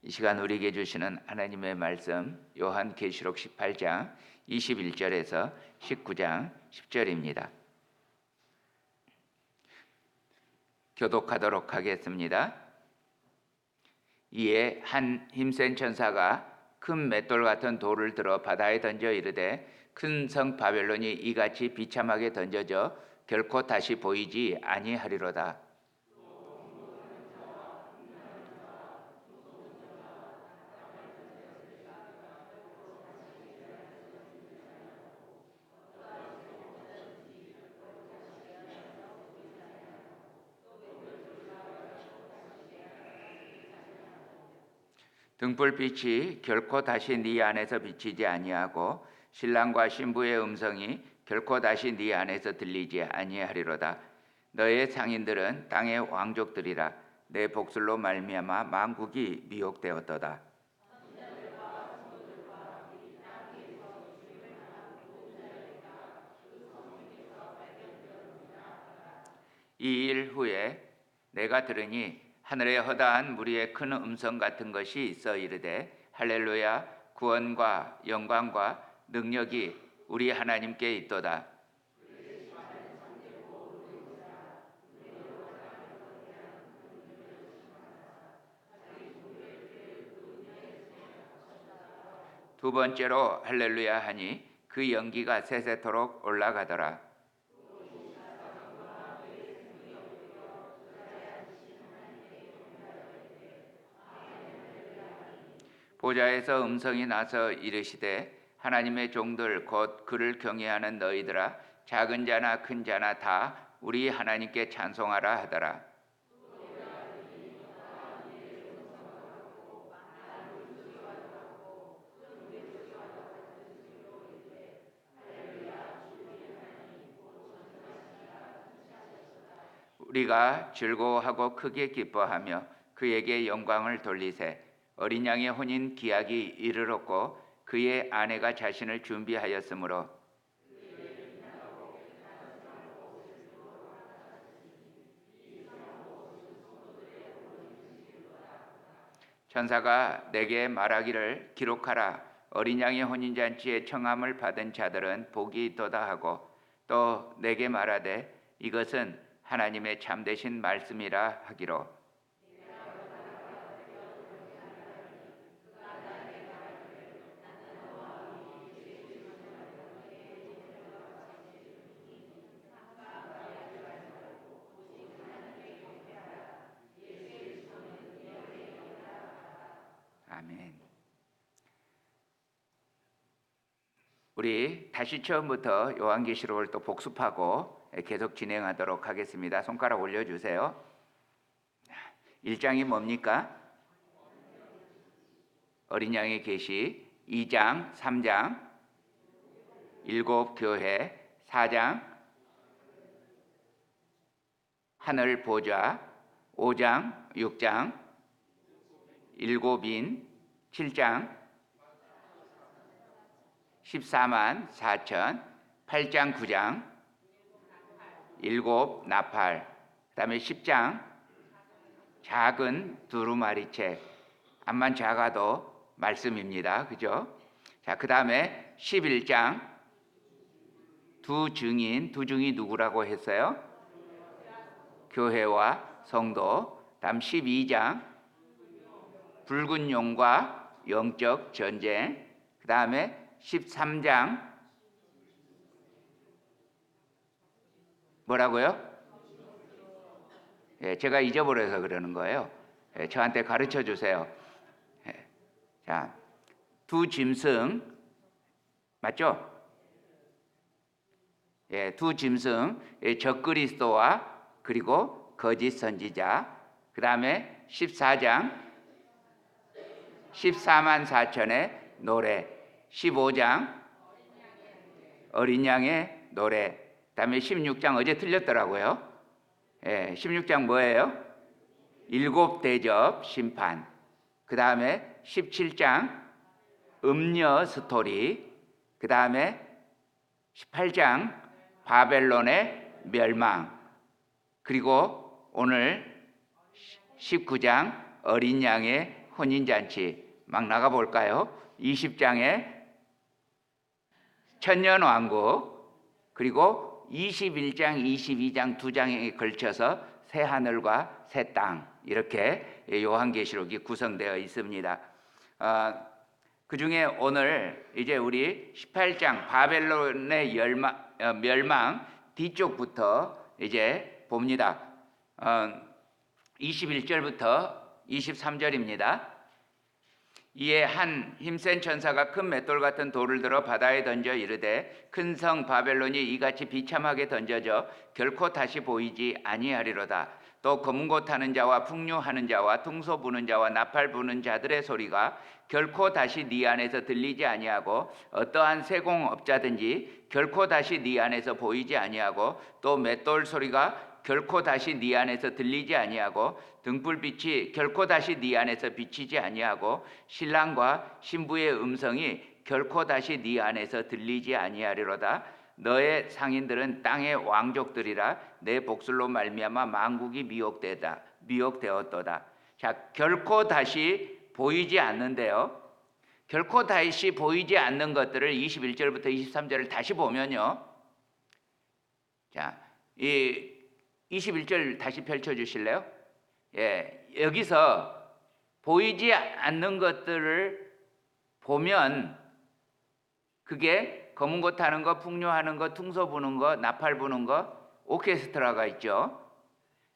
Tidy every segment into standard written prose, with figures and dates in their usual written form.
이 시간 우리에게 주시는 하나님의 말씀 요한계시록 18장 21절에서 19장 10절입니다. 교독하도록 하겠습니다. 이에 한 힘센 천사가 큰 맷돌 같은 돌을 들어 바다에 던져 이르되 큰 성 바벨론이 이같이 비참하게 던져져 결코 다시 보이지 아니하리로다. 등불빛이 결코 다시 네 안에서 비치지 아니하고 신랑과 신부의 음성이 결코 다시 네 안에서 들리지 아니하리로다. 너의 상인들은 땅의 왕족들이라. 내 복술로 말미암아 만국이 미혹되었도다. 이 일 후에 내가 들으니 하늘에 허다한 무리의 큰 음성 같은 것이 있어 이르되 할렐루야, 구원과 영광과 능력이 우리 하나님께 있도다. 두 번째로 할렐루야 하니 그 연기가 세세토록 올라가더라. 보좌에서 음성이 나서 이르시되 하나님의 종들 곧 그를 경외하는 너희들아, 작은 자나 큰 자나 다 우리 하나님께 찬송하라 하더라. 우리가 즐거워하고 크게 기뻐하며 그에게 영광을 돌리세. 어린 양의 혼인 기약이 이르렀고 그의 아내가 자신을 준비하였으므로 천사가 내게 말하기를 기록하라. 어린 양의 혼인잔치에 청함을 받은 자들은 복이 있도다 하고 또 내게 말하되 이것은 하나님의 참되신 말씀이라 하기로. 아멘. 우리 다시 처음부터 요한계시록을 또 복습하고 계속 진행하도록 하겠습니다. 손가락 올려주세요. 1장이 뭡니까? 어린 양의 계시. 2장, 3장, 7교회. 4장, 하늘 보좌. 5장, 6장, 7인. 7장, 14만 4천. 8장, 9장, 7 나팔. 그 다음에 10장, 작은 두루마리책. 암만 작아도 말씀입니다. 그죠? 자, 그 다음에 11장, 두 증인. 두 증이 누구라고 했어요? 교회와 성도. 다음 12장, 붉은 용과 영적 전쟁. 그 다음에 13장, 뭐라고요? 제가 잊어버려서 그러는 거예요. 저한테 가르쳐 주세요. 자, 두 짐승 맞죠? 두 짐승, 적그리스도와 그리고 거짓 선지자. 그 다음에 14장, 14만 4천의 노래. 15장, 어린 양의 노래. 그 다음에 16장 어제 틀렸더라고요. 16장 뭐예요? 7 대접 심판. 그 다음에 17장 음녀 스토리. 그 다음에 18장 바벨론의 멸망. 그리고 오늘 19장 어린 양의 혼인잔치 막 나가볼까요? 20장에 천년왕국, 그리고 21장, 22장 두 장에 걸쳐서 새 하늘과 새 땅, 이렇게 요한계시록이 구성되어 있습니다. 그 중에 오늘 이제 우리 18장 바벨론의 멸망 뒤쪽부터 이제 봅니다. 21절부터 23절입니다. 이에 한 힘센 천사가 큰 맷돌 같은 돌을 들어 바다에 던져 이르되 큰 성 바벨론이 이같이 비참하게 던져져 결코 다시 보이지 아니하리로다. 또 검은 고 타는 자와 풍류하는 자와 퉁소 부는 자와 나팔 부는 자들의 소리가 결코 다시 네 안에서 들리지 아니하고 어떠한 세공업자든지 결코 다시 네 안에서 보이지 아니하고 또 맷돌 소리가 결코 다시 네 안에서 들리지 아니하고 등불빛이 결코 다시 네 안에서 비치지 아니하고 신랑과 신부의 음성이 결코 다시 네 안에서 들리지 아니하리로다. 너의 상인들은 땅의 왕족들이라 내 복술로 말미암아 만국이 미혹되었도다. 자, 결코 다시 보이지 않는데요. 결코 다시 보이지 않는 것들을 21절부터 23절을 다시 보면요. 자, 이 21절 다시 펼쳐주실래요? 예, 여기서 보이지 않는 것들을 보면 그게 검은 고 타는 거, 풍류하는 거, 퉁소 부는 거, 나팔 부는 거, 오케스트라가 있죠.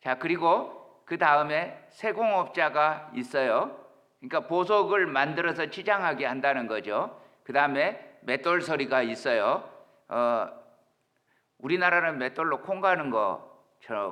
자, 그리고 그 다음에 세공업자가 있어요. 그러니까 보석을 만들어서 치장하게 한다는 거죠. 그 다음에 맷돌 소리가 있어요. 우리나라는 맷돌로 콩 가는 거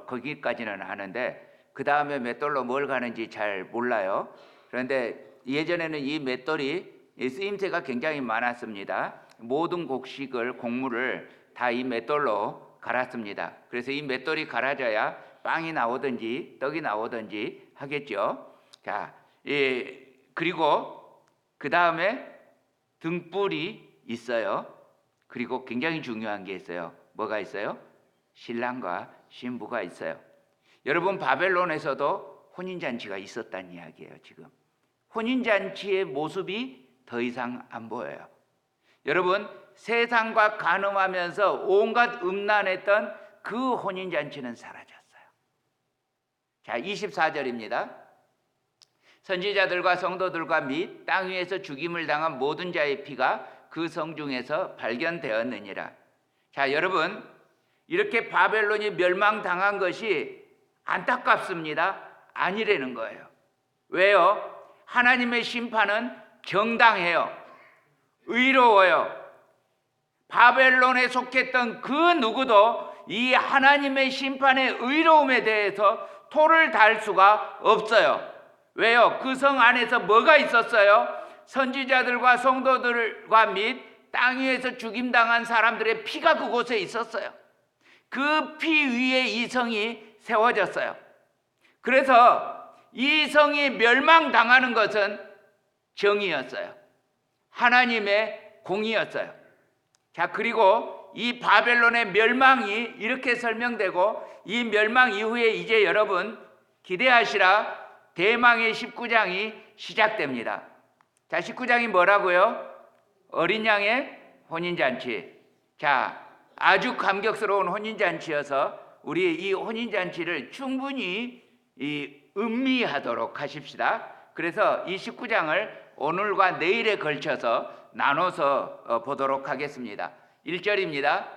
거기까지는 아는데 그 다음에 맷돌로 뭘 가는지 잘 몰라요. 그런데 예전에는 이 맷돌이 쓰임새가 굉장히 많았습니다. 모든 곡물을 다 이 맷돌로 갈았습니다. 그래서 이 맷돌이 갈아져야 빵이 나오든지 떡이 나오든지 하겠죠. 자, 그리고 그 다음에 등불이 있어요. 그리고 굉장히 중요한 게 있어요. 뭐가 있어요? 신랑과 신부가 있어요. 여러분, 바벨론에서도 혼인잔치가 있었다는 이야기예요. 지금 혼인잔치의 모습이 더 이상 안 보여요. 여러분, 세상과 간음하면서 온갖 음란했던 그 혼인잔치는 사라졌어요. 자, 24절입니다. 선지자들과 성도들과 및 땅 위에서 죽임을 당한 모든 자의 피가 그 성중에서 발견되었느니라. 자, 여러분, 이렇게 바벨론이 멸망당한 것이 안타깝습니다. 아니라는 거예요. 왜요? 하나님의 심판은 정당해요. 의로워요. 바벨론에 속했던 그 누구도 이 하나님의 심판의 의로움에 대해서 토를 달 수가 없어요. 왜요? 그 성 안에서 뭐가 있었어요? 선지자들과 성도들과 및 땅 위에서 죽임당한 사람들의 피가 그곳에 있었어요. 그 피 위에 이 성이 세워졌어요. 그래서 이 성이 멸망당하는 것은 정의였어요. 하나님의 공의였어요. 자, 그리고 이 바벨론의 멸망이 이렇게 설명되고 이 멸망 이후에 이제 여러분 기대하시라 대망의 19장이 시작됩니다. 자, 19장이 뭐라고요? 어린 양의 혼인잔치. 자, 아주 감격스러운 혼인잔치여서 우리 이 혼인잔치를 충분히 음미하도록 하십시다. 그래서 이 19장을 오늘과 내일에 걸쳐서 나눠서 보도록 하겠습니다. 1절입니다.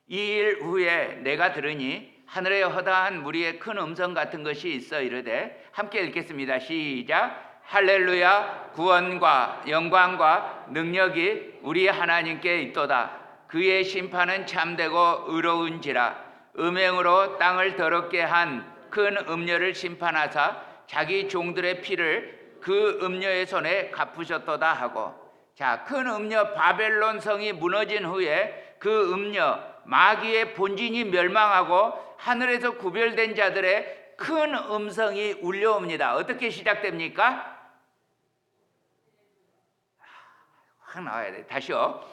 이 일 후에 내가 들으니 하늘에 허다한 무리의 큰 음성 같은 것이 있어 이르되, 함께 읽겠습니다. 시작. 할렐루야. 구원과 영광과 능력이 우리 하나님께 있도다. 그의 심판은 참되고 의로운지라. 음행으로 땅을 더럽게 한 큰 음녀를 심판하사 자기 종들의 피를 그 음녀의 손에 갚으셨도다 하고. 자, 큰 음녀 바벨론 성이 무너진 후에 그 음녀 마귀의 본진이 멸망하고 하늘에서 구별된 자들의 큰 음성이 울려옵니다. 어떻게 시작됩니까? 확 나와야 돼. 다시요.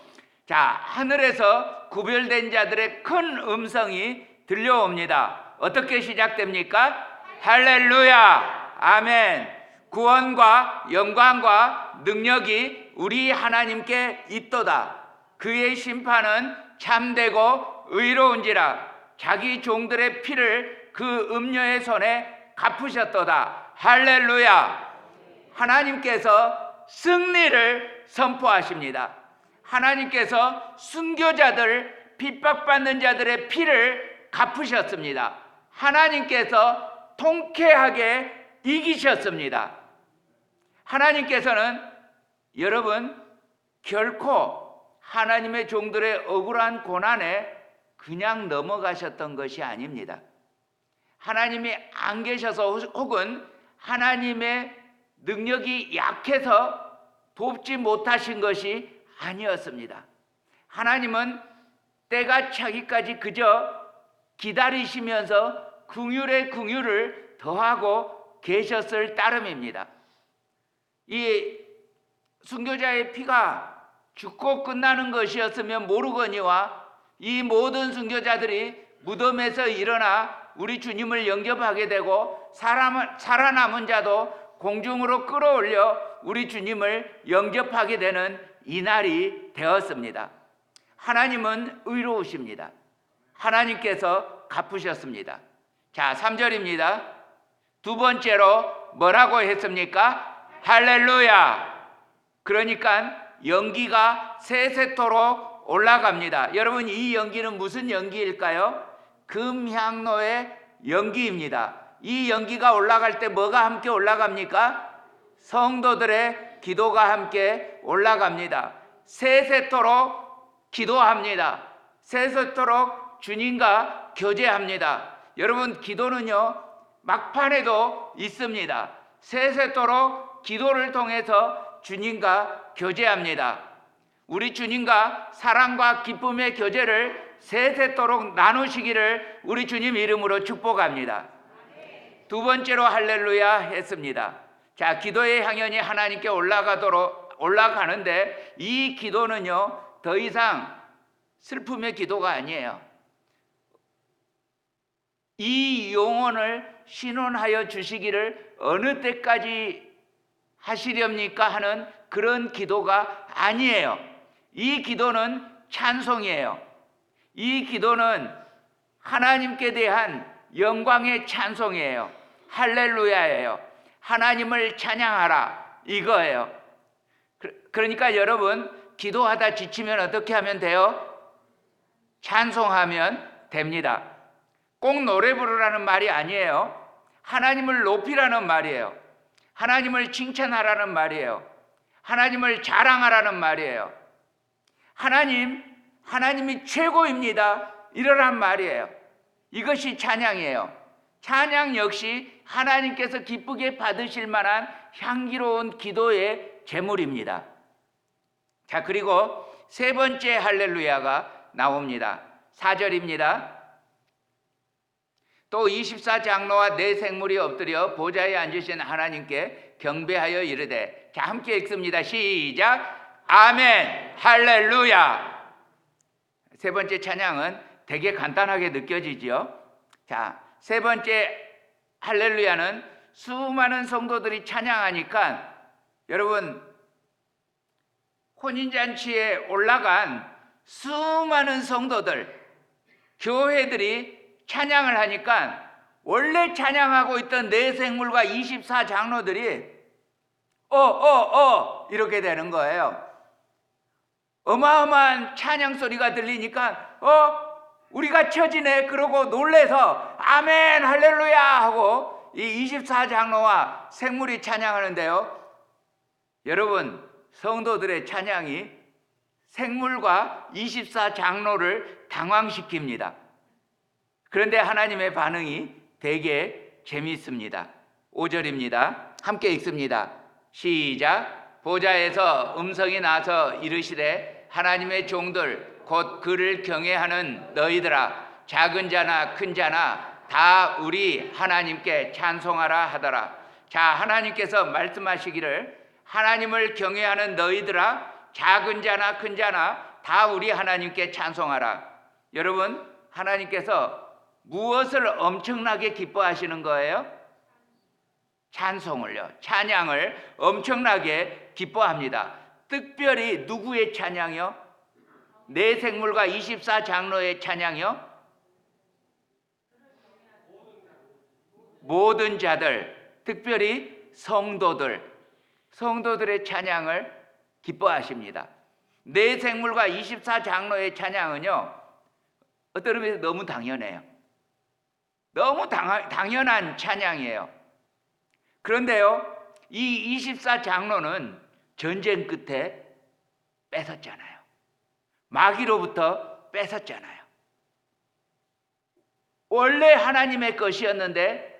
자, 하늘에서 구별된 자들의 큰 음성이 들려옵니다. 어떻게 시작됩니까? 할렐루야. 아멘. 구원과 영광과 능력이 우리 하나님께 있도다. 그의 심판은 참되고 의로운지라. 자기 종들의 피를 그 음녀의 손에 갚으셨도다. 할렐루야. 하나님께서 승리를 선포하십니다. 하나님께서 순교자들, 핍박받는 자들의 피를 갚으셨습니다. 하나님께서 통쾌하게 이기셨습니다. 하나님께서는 여러분 결코 하나님의 종들의 억울한 고난에 그냥 넘어가셨던 것이 아닙니다. 하나님이 안 계셔서 혹은 하나님의 능력이 약해서 돕지 못하신 것이 아니었습니다. 하나님은 때가 차기까지 그저 기다리시면서 긍휼에 긍휼을 더하고 계셨을 따름입니다. 이 순교자의 피가 죽고 끝나는 것이었으면 모르거니와 이 모든 순교자들이 무덤에서 일어나 우리 주님을 영접하게 되고 살아남은 자도 공중으로 끌어올려 우리 주님을 영접하게 되는 이날이 되었습니다. 하나님은 의로우십니다. 하나님께서 갚으셨습니다. 자, 3절입니다. 두 번째로 뭐라고 했습니까? 할렐루야. 그러니까 연기가 세세토록 올라갑니다. 여러분, 이 연기는 무슨 연기일까요? 금향로의 연기입니다. 이 연기가 올라갈 때 뭐가 함께 올라갑니까? 성도들의 기도가 함께 올라갑니다. 세세토록 기도합니다. 세세토록 주님과 교제합니다. 여러분, 기도는요 막판에도 있습니다. 세세토록 기도를 통해서 주님과 교제합니다. 우리 주님과 사랑과 기쁨의 교제를 세세토록 나누시기를 우리 주님 이름으로 축복합니다. 두 번째로 할렐루야 했습니다. 자, 기도의 향연이 하나님께 올라가는데 이 기도는요 더 이상 슬픔의 기도가 아니에요. 이 영혼을 신원하여 주시기를 어느 때까지 하시렵니까 하는 그런 기도가 아니에요. 이 기도는 찬송이에요. 이 기도는 하나님께 대한 영광의 찬송이에요. 할렐루야예요. 하나님을 찬양하라 이거예요. 그러니까 여러분 기도하다 지치면 어떻게 하면 돼요? 찬송하면 됩니다. 꼭 노래 부르라는 말이 아니에요. 하나님을 높이라는 말이에요. 하나님을 칭찬하라는 말이에요. 하나님을 자랑하라는 말이에요. 하나님이 최고입니다 이러란 말이에요. 이것이 찬양이에요. 찬양 역시 하나님께서 기쁘게 받으실 만한 향기로운 기도의 제물입니다. 자, 그리고 세 번째 할렐루야가 나옵니다. 4절입니다. 또 24장로와 네 생물이 엎드려 보좌에 앉으신 하나님께 경배하여 이르되, 자, 함께 읽습니다. 시작. 아멘 할렐루야. 세 번째 찬양은 되게 간단하게 느껴지죠. 자, 세 번째 할렐루야는 수많은 성도들이 찬양하니까 여러분 혼인잔치에 올라간 수많은 성도들, 교회들이 찬양을 하니까 원래 찬양하고 있던 네 생물과 24장로들이 이렇게 되는 거예요. 어마어마한 찬양 소리가 들리니까 우리가 처지네 그러고 놀래서 아멘 할렐루야 하고 이 24장로와 생물이 찬양하는데요. 여러분, 성도들의 찬양이 생물과 24장로를 당황시킵니다. 그런데 하나님의 반응이 되게 재미있습니다. 5절입니다. 함께 읽습니다. 시작. 보좌에서 음성이 나서 이르시되, 하나님의 종들 곧 그를 경외하는 너희들아, 작은 자나 큰 자나 다 우리 하나님께 찬송하라 하더라. 자, 하나님께서 말씀하시기를 하나님을 경외하는 너희들아, 작은 자나 큰 자나 다 우리 하나님께 찬송하라. 여러분, 하나님께서 무엇을 엄청나게 기뻐하시는 거예요? 찬송을요, 찬양을 엄청나게 기뻐합니다. 특별히 누구의 찬양이요? 내 생물과 24장로의 찬양이요? 모든 자들, 특별히 성도들의 찬양을 기뻐하십니다. 내 생물과 24장로의 찬양은요, 어떤 의미에서 너무 당연해요. 너무 당연한 찬양이에요. 그런데요, 이 24장로는 전쟁 끝에 뺏었잖아요. 마귀로부터 뺏었잖아요. 원래 하나님의 것이었는데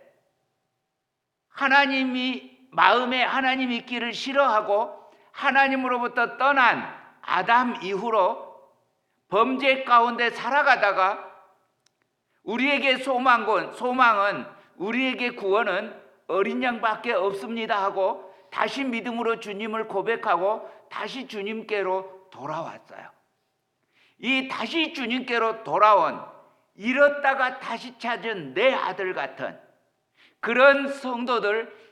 마음에 하나님 있기를 싫어하고 하나님으로부터 떠난 아담 이후로 범죄 가운데 살아가다가 우리에게 소망은 우리에게 구원은 어린 양밖에 없습니다 하고 다시 믿음으로 주님을 고백하고 다시 주님께로 돌아왔어요. 이 다시 주님께로 돌아온, 잃었다가 다시 찾은 내 아들 같은 그런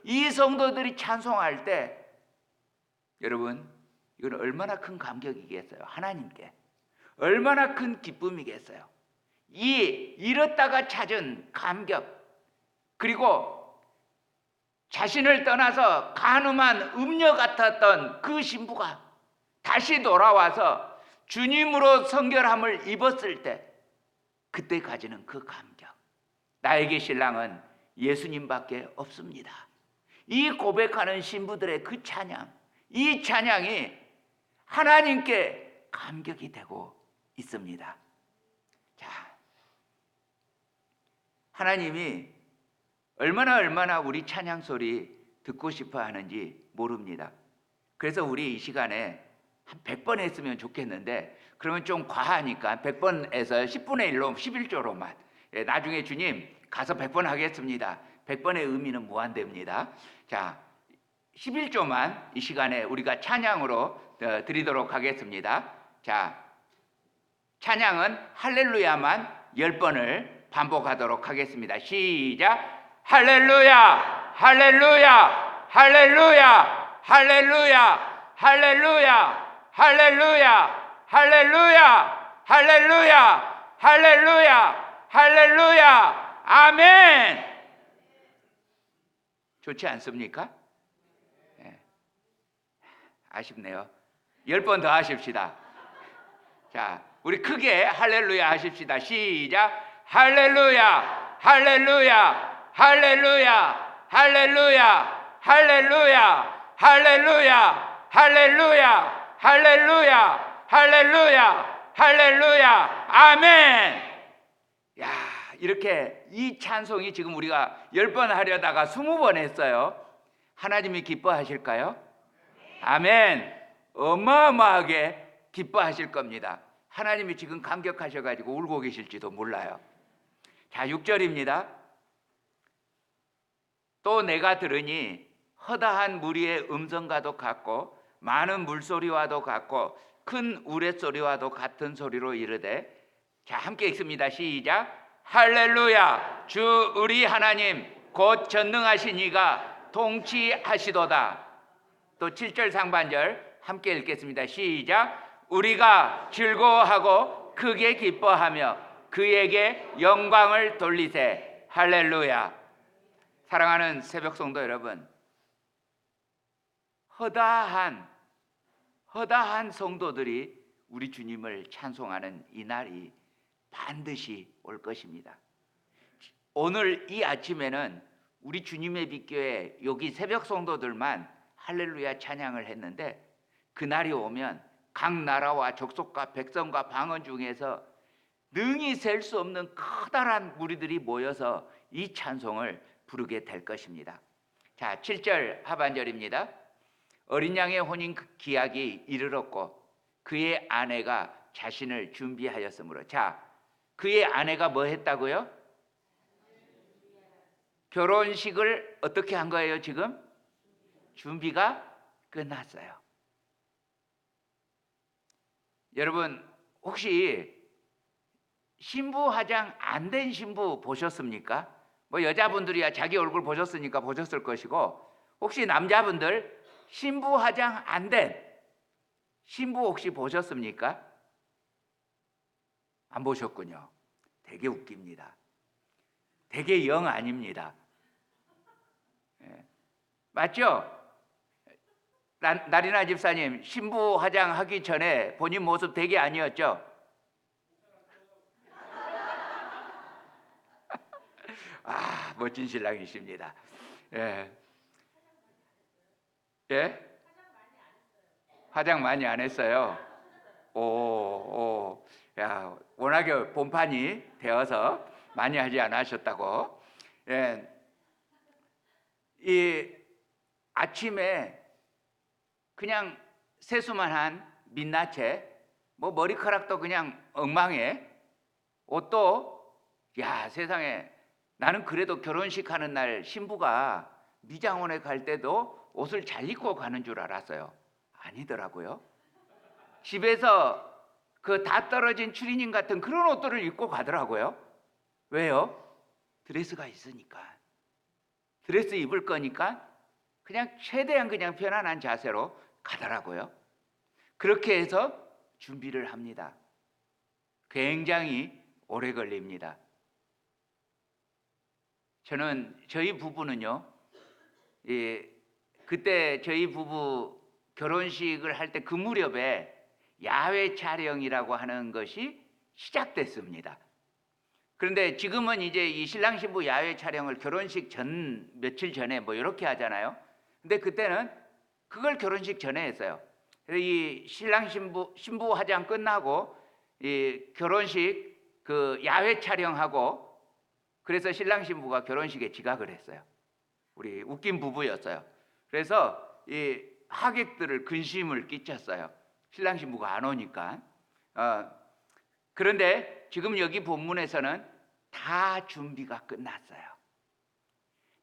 이 성도들이 찬송할 때, 여러분, 이건 얼마나 큰 감격이겠어요. 하나님께 얼마나 큰 기쁨이겠어요. 이 잃었다가 찾은 감격, 그리고 자신을 떠나서 간음한 음녀 같았던 그 신부가 다시 돌아와서 주님으로 성결함을 입었을 때 그때 가지는 그 감격, 나에게 신랑은 예수님밖에 없습니다. 이 고백하는 신부들의 그 찬양, 이 찬양이 하나님께 감격이 되고 있습니다. 자, 하나님이 얼마나 우리 찬양 소리 듣고 싶어 하는지 모릅니다. 그래서 우리 이 시간에 한 100번 했으면 좋겠는데, 그러면 좀 과하니까 100번에서 10분의 1로 11조로만, 나중에 주님 가서 100번 하겠습니다. 100번의 의미는 무한대입니다. 자, 11조만 이 시간에 우리가 찬양으로 드리도록 하겠습니다. 자, 찬양은 할렐루야만 10번을 반복하도록 하겠습니다. 시작. 할렐루야, 할렐루야, 할렐루야, 할렐루야, 할렐루야, 할렐루야, 할렐루야, 할렐루야, 할렐루야, 할렐루야, 아멘. 좋지 않습니까? 네. 아쉽네요. 10번 더 하십시다. 자, 우리 크게 할렐루야 하십시다. 시작. 할렐루야, 할렐루야, 할렐루야, 할렐루야, 할렐루야, 할렐루야, 할렐루야, 할렐루야, 할렐루야, 할렐루야, 아멘. 야, 이렇게 이 찬송이 지금 우리가 10번 하려다가 20번 했어요. 하나님이 기뻐하실까요? 아멘. 어마어마하게 기뻐하실 겁니다. 하나님이 지금 감격하셔가지고 울고 계실지도 몰라요. 자, 6절입니다. 또 내가 들으니 허다한 무리의 음성과도 같고 많은 물소리와도 같고 큰 우레소리와도 같은 소리로 이르되, 자, 함께 읽습니다. 시작. 할렐루야, 주 우리 하나님 곧 전능하신 이가 통치하시도다. 또 7절 상반절 함께 읽겠습니다. 시작. 우리가 즐거워하고 크게 기뻐하며 그에게 영광을 돌리세. 할렐루야. 사랑하는 새벽 성도 여러분, 허다한 성도들이 우리 주님을 찬송하는 이 날이 반드시 올 것입니다. 오늘 이 아침에는 우리 주님의 빛교회 여기 새벽 성도들만 할렐루야 찬양을 했는데, 그날이 오면 각 나라와 족속과 백성과 방언 중에서 능히 셀 수 없는 커다란 무리들이 모여서 이 찬송을 부르게 될 것입니다. 자, 7절 하반절입니다. 어린 양의 혼인 기약이 이르렀고 그의 아내가 자신을 준비하였으므로. 자, 그의 아내가 뭐 했다고요? 결혼식을 어떻게 한 거예요? 지금 준비가 끝났어요. 여러분, 혹시 신부 화장 안 된 신부 보셨습니까? 뭐 여자분들이야 자기 얼굴 보셨으니까 보셨을 것이고, 혹시 남자분들 신부 화장 안 된 신부 혹시 보셨습니까? 안 보셨군요. 되게 웃깁니다. 되게 영 아닙니다. 예. 맞죠? 나리나 집사님, 신부 화장하기 전에 본인 모습 되게 아니었죠? 아, 멋진 신랑이십니다. 예. 예? 화장 많이 안 했어요. 야, 워낙에 본판이 되어서 많이 하지 않으셨다고. 예. 이 아침에 그냥 세수만 한 민낯에, 뭐 머리카락도 그냥 엉망해, 옷도, 야, 세상에, 나는 그래도 결혼식 하는 날 신부가 미장원에 갈 때도 옷을 잘 입고 가는 줄 알았어요. 아니더라고요. 집에서 그 다 떨어진 추리닝 같은 그런 옷들을 입고 가더라고요. 왜요? 드레스가 있으니까. 드레스 입을 거니까 그냥 최대한 그냥 편안한 자세로 가더라고요. 그렇게 해서 준비를 합니다. 굉장히 오래 걸립니다. 저희 부부는요, 그때 저희 부부 결혼식을 할 때 그 무렵에 야외 촬영이라고 하는 것이 시작됐습니다. 그런데 지금은 이제 이 신랑 신부 야외 촬영을 결혼식 전 며칠 전에 뭐 이렇게 하잖아요. 근데 그때는 그걸 결혼식 전에 했어요. 그래서 이 신랑 신부 화장 끝나고 이 결혼식 그 야외 촬영하고, 그래서 신랑 신부가 결혼식에 지각을 했어요. 우리 웃긴 부부였어요. 그래서 이 하객들을 근심을 끼쳤어요. 신랑 신부가 안 오니까. 그런데 지금 여기 본문에서는 다 준비가 끝났어요.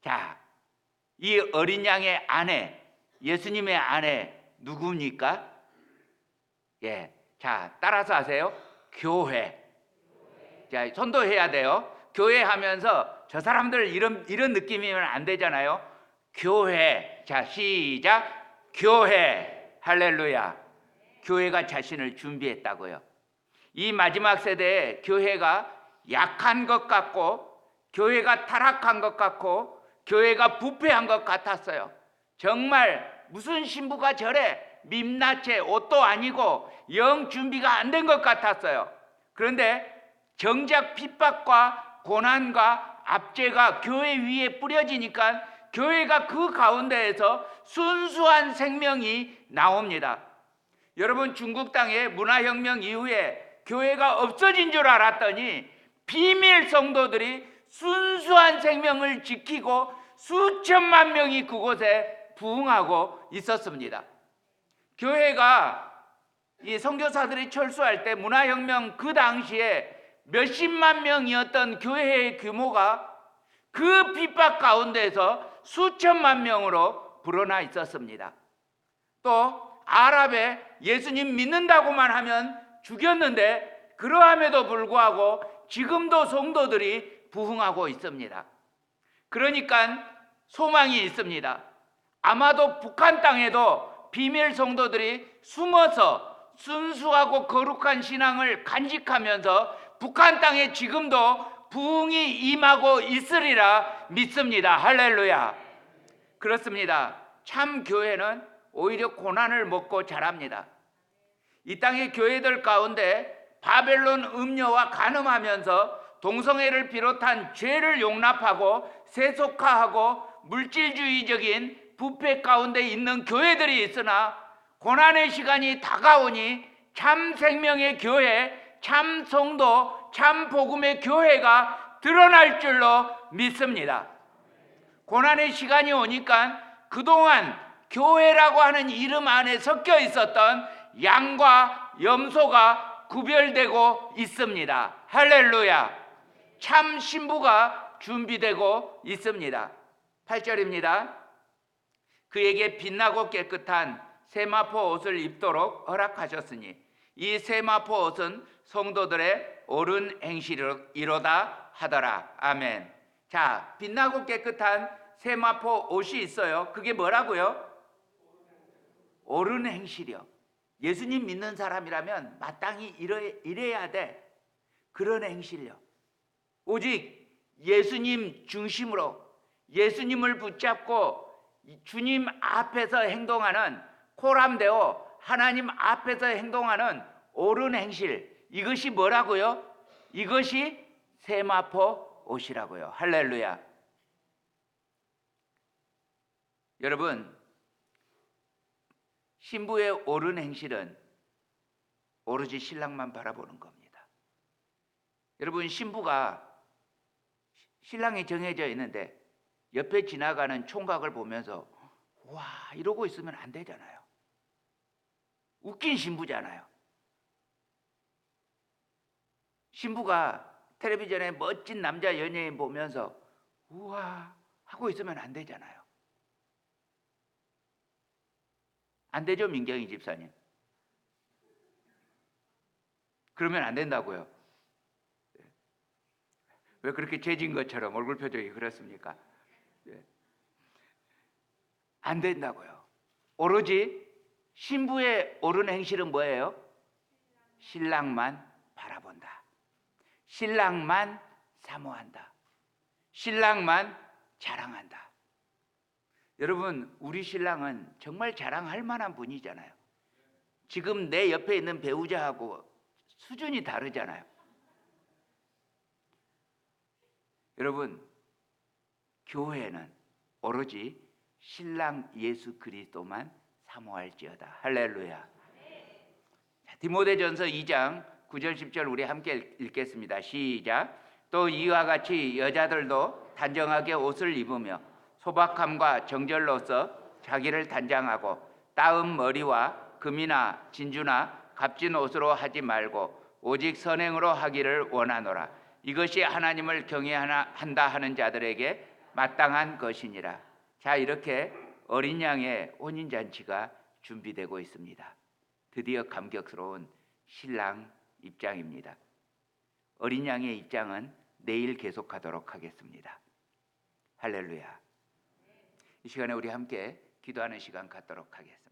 자, 이 어린 양의 아내, 예수님의 아내 누굽니까? 예, 자, 따라서 하세요. 교회. 자, 선도해야 돼요. 교회 하면서 저 사람들 이런 느낌이면 안 되잖아요. 교회. 자, 시작. 교회. 할렐루야. 교회가 자신을 준비했다고요. 이 마지막 세대에 교회가 약한 것 같고, 교회가 타락한 것 같고, 교회가 부패한 것 같았어요. 정말 무슨 신부가 저래, 민낯에 옷도 아니고 영 준비가 안 된 것 같았어요. 그런데 정작 핍박과 고난과 압제가 교회 위에 뿌려지니까 교회가 그 가운데에서 순수한 생명이 나옵니다. 여러분, 중국 땅의 문화혁명 이후에 교회가 없어진 줄 알았더니 비밀 성도들이 순수한 생명을 지키고 수천만 명이 그곳에 부흥하고 있었습니다. 교회가 이 선교사들이 철수할 때 문화혁명 그 당시에 몇십만 명이었던 교회의 규모가 그 핍박 가운데에서 수천만 명으로 불어나 있었습니다. 또 아랍에 예수님 믿는다고만 하면 죽였는데 그러함에도 불구하고 지금도 성도들이 부흥하고 있습니다. 그러니까 소망이 있습니다. 아마도 북한 땅에도 비밀 성도들이 숨어서 순수하고 거룩한 신앙을 간직하면서 북한 땅에 지금도 부흥이 임하고 있으리라 믿습니다. 할렐루야. 그렇습니다. 참 교회는 오히려 고난을 먹고 자랍니다. 이 땅의 교회들 가운데 바벨론 음녀와 간음하면서 동성애를 비롯한 죄를 용납하고 세속화하고 물질주의적인 부패 가운데 있는 교회들이 있으나, 고난의 시간이 다가오니 참 생명의 교회, 참 성도, 참 복음의 교회가 드러날 줄로 믿습니다. 고난의 시간이 오니까 그동안 교회라고 하는 이름 안에 섞여 있었던 양과 염소가 구별되고 있습니다. 할렐루야. 참 신부가 준비되고 있습니다. 8절입니다. 그에게 빛나고 깨끗한 세마포 옷을 입도록 허락하셨으니 이 세마포 옷은 성도들의 옳은 행실이로다 하더라. 아멘. 자, 빛나고 깨끗한 세마포 옷이 있어요. 그게 뭐라고요? 옳은 행실이요. 예수님 믿는 사람이라면 마땅히 이래야 돼. 그런 행실요. 오직 예수님 중심으로 예수님을 붙잡고 주님 앞에서 행동하는 코람데오 하나님 앞에서 행동하는 옳은 행실, 이것이 뭐라고요? 이것이 세마포 옷이라고요. 할렐루야. 여러분, 신부의 옳은 행실은 오로지 신랑만 바라보는 겁니다. 여러분, 신부가 신랑이 정해져 있는데 옆에 지나가는 총각을 보면서 와 이러고 있으면 안 되잖아요. 웃긴 신부잖아요. 신부가 텔레비전에 멋진 남자 연예인 보면서 우와 하고 있으면 안 되잖아요. 안 되죠, 민경희 집사님? 그러면 안 된다고요. 왜 그렇게 죄진 것처럼 얼굴 표정이 그렇습니까? 안 된다고요. 오로지 신부의 옳은 행실은 뭐예요? 신랑만 바라본다. 신랑만 사모한다. 신랑만 자랑한다. 여러분, 우리 신랑은 정말 자랑할 만한 분이잖아요. 지금 내 옆에 있는 배우자하고 수준이 다르잖아요. 여러분, 교회는 오로지 신랑 예수 그리스도만 사모할지어다. 할렐루야. 디모데전서 2장 9절 10절 우리 함께 읽겠습니다. 시작. 또 이와 같이 여자들도 단정하게 옷을 입으며 소박함과 정절로서 자기를 단장하고 따은 머리와 금이나 진주나 값진 옷으로 하지 말고 오직 선행으로 하기를 원하노라. 이것이 하나님을 경외한다 하는 자들에게 마땅한 것이니라. 자, 이렇게 어린 양의 혼인잔치가 준비되고 있습니다. 드디어 감격스러운 신랑 입장입니다. 어린 양의 입장은 내일 계속하도록 하겠습니다. 할렐루야. 이 시간에 우리 함께 기도하는 시간 갖도록 하겠습니다.